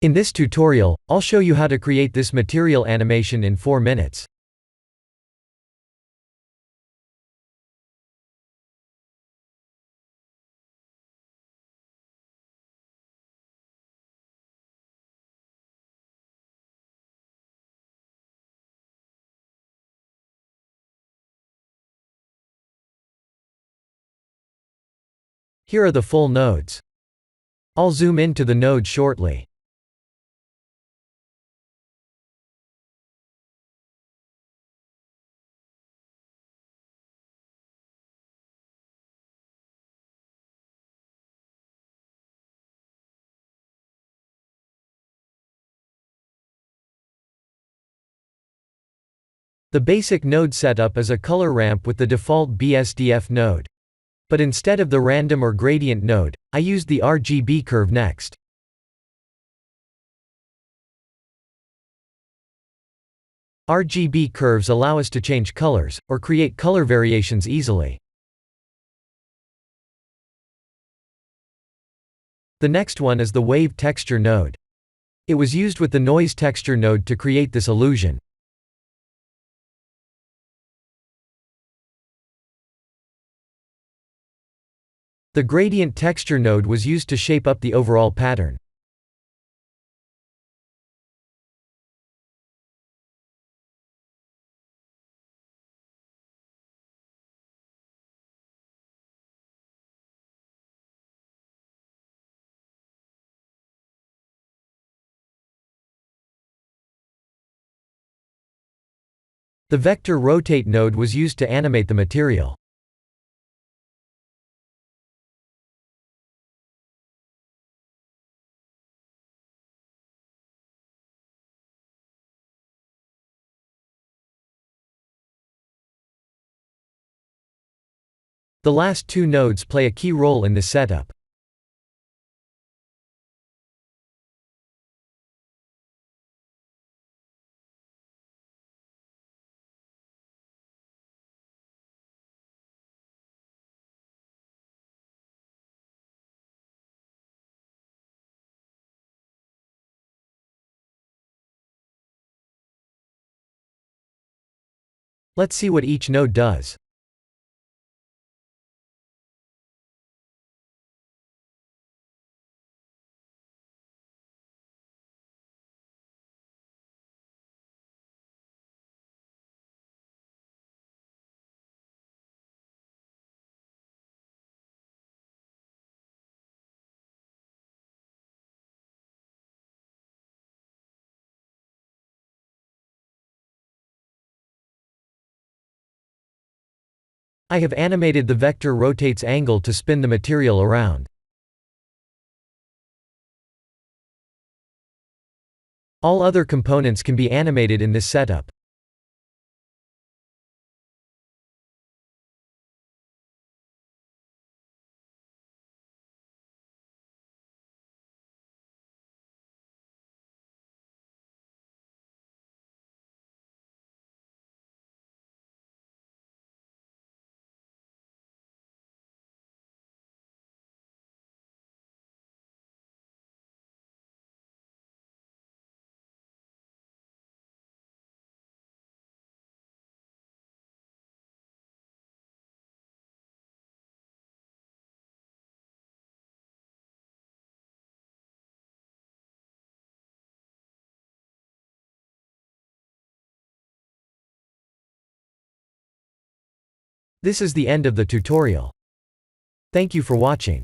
In this tutorial, I'll show you how to create this material animation in 4 minutes. Here are the full nodes. I'll zoom into the node shortly. The basic node setup is a color ramp with the default BSDF node. But instead of the random or gradient node, I used the RGB curve next. RGB curves allow us to change colors, or create color variations easily. The next one is the wave texture node. It was used with the noise texture node to create this illusion. The gradient texture node was used to shape up the overall pattern. The vector rotate node was used to animate the material. The last two nodes play a key role in this setup. Let's see what each node does. I have animated the vector rotates angle to spin the material around. All other components can be animated in this setup. This is the end of the tutorial. Thank you for watching.